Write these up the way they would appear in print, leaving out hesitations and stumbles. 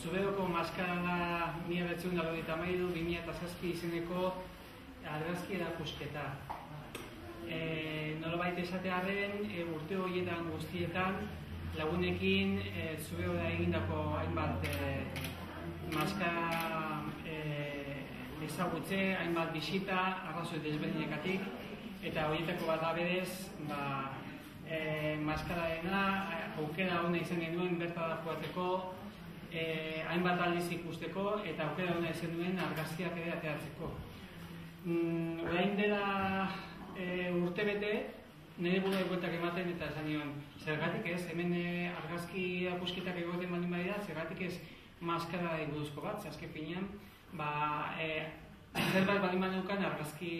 Zubeoko maskara da 1993-2007 izeneko argazki erakusketa. Nolabait esatearren, urte horietan guztietan lagunekin Zubeo da egindako hainbat maskara ezagutze, hainbat bisita, arrazoi desberdinekatik, eta horietako bat da berez, maskaraena aukera hona izan genuen bertara joateko, hainbat aldiz ikusteko eta aukera hona izan duen argazkiak ere ateratzeko. Orain dela urtebete, nire burua bueltak ematen eta esan nion, zergatik ez, hemen argazki erakusketak egoten baldin badira, zergatik ez maskara buruzko bat, azken finean, zerbait baldin badaukan argazki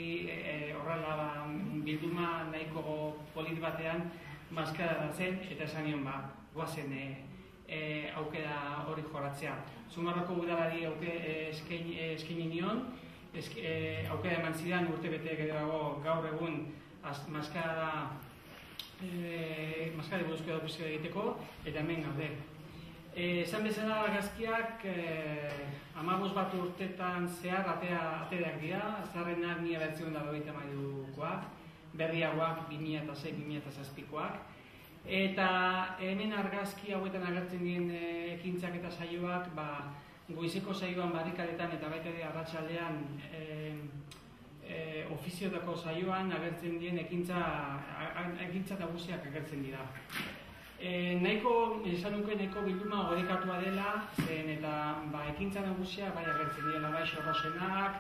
horrela bilduma nahiko polit batean maskara da zen, eta esan nion guazen aukera hori jorratzea. Zumarrako udalari eskaini nion, aukera eman zidan urtebete gehiago gaur egun maskara buruzko erakusketa egiteko, eta hemen gaude. Esan bezala argazkiak 15 urtetan zehar aterak dira, zaharrenak 1993koak, berriagoak 2006-2007koak, eta hemen argazki hauetan agertzen diren ekintzak eta saioak goizeko saioan barrikadetan eta baita ere arratsaldean ofiziotako saioan agertzen diren ekintza nagusiak agertzen dira. Esan nuke nahiko bilduma orekatua dela, zen eta ekintza nagusiak bai agertzen direla, bai xorrosenak,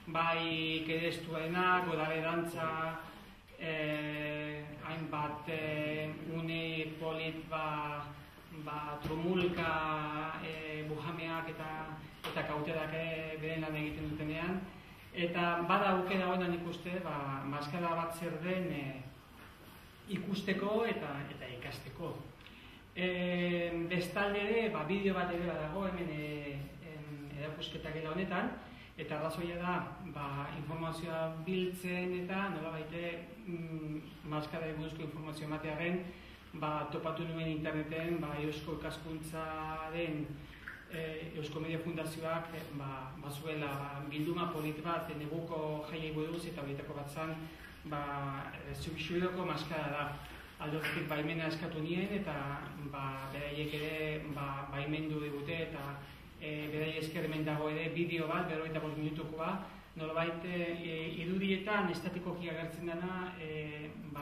bai kedestuenak, godabe dantza, hainbat une polit trumulka, bujameak eta kauterak beren lan egiten dutenean. Eta bada aukera honan ikuste, maskara bat zer den ikusteko eta ikasteko. Bestalde ere, bideo bat ere badago hemen erakusketak gela honetan, eta arrazoia da informazioa biltzen eta nolabaite maskara buruzko informazioa ematearen topatu nuen interneten Eusko Ikaskuntzaren Eusko Media Fundazioak bazuela bilduma polit bat neguko jaiei buruz eta horietako bat zen Zubioko maskara da. Aldotik baimena eskatu nien eta beraiek ere baimendu digute eta beraiek esker hemen dago ere bideo bat, 45 minutukoa, nolabait irudietan estatikoki agertzen dena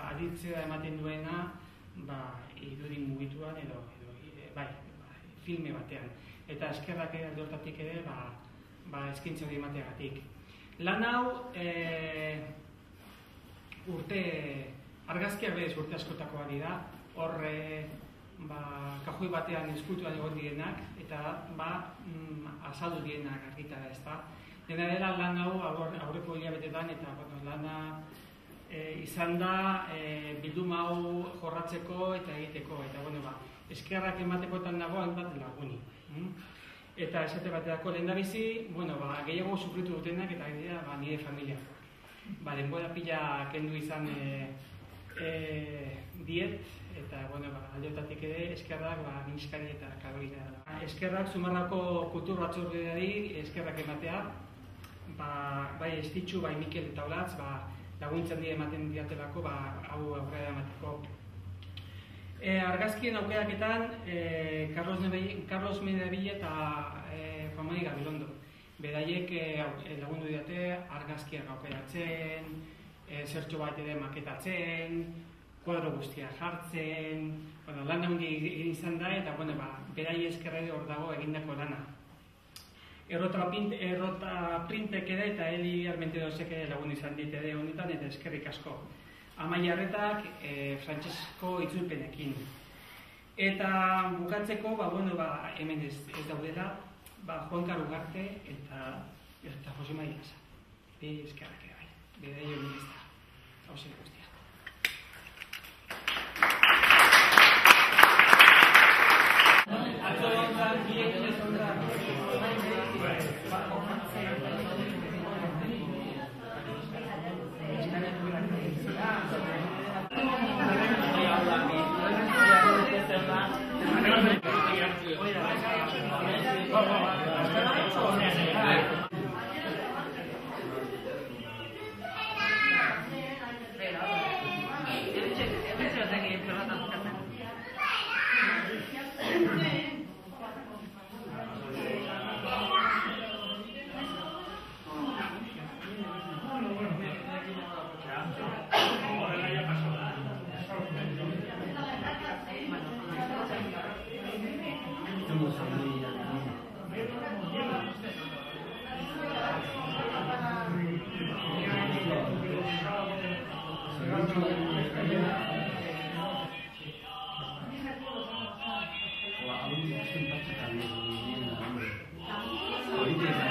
aditzera ematen duena irudi mugituan edo filme batean. Eta eskerrak aldortatik ere eskaintza hori emateagatik. Lan hau argazkiak berez urte askotakoa dira, hor kajoi batean eskultuan egon direnak eta azaldu direnak argitara ezta. Dena dela lan hau aurreko hilabetetan eta lana izan da bilduma hau jorratzeko eta egiteko, eta eskerrak ematekoetan nago hainbat laguni. Eta esate baterako lehendabizi, gehiago sufritu dutenak eta nire familiakoak. Denbora pila kendu izan diet, eta aldeotatik ere eskerrak minskari eta kalorina. Eskerrak Zumarrako kultur batzordeari eskerrak ematea, bai Estitxu, bai Mikel eta Olatz, laguntzen dira ematen diatelako hau aurrera emateko. Argazkien aukeraketan Carlos Medavilla eta Juan Mari Gabilondo. Beraiek lagundu didate argazkiak aukeratzen, zertxo bat ere maketatzen, kuadro guztiak jartzen, lan handi izan da eta beraiek eskerra hor dago egindako lana. Errota printek ere eta Eli Armentedosek ere lagun izan dit ere honetan, eta eskerrik asko. Amaia Arretak Frantsesko itzulpenekin. Eta bukatzeko, hemen ez daudela, Juan Karo Ugarte eta Jose Maria Lasa. Eskerrak ere bai, bide jo ministra. Hau zen guztia. Política,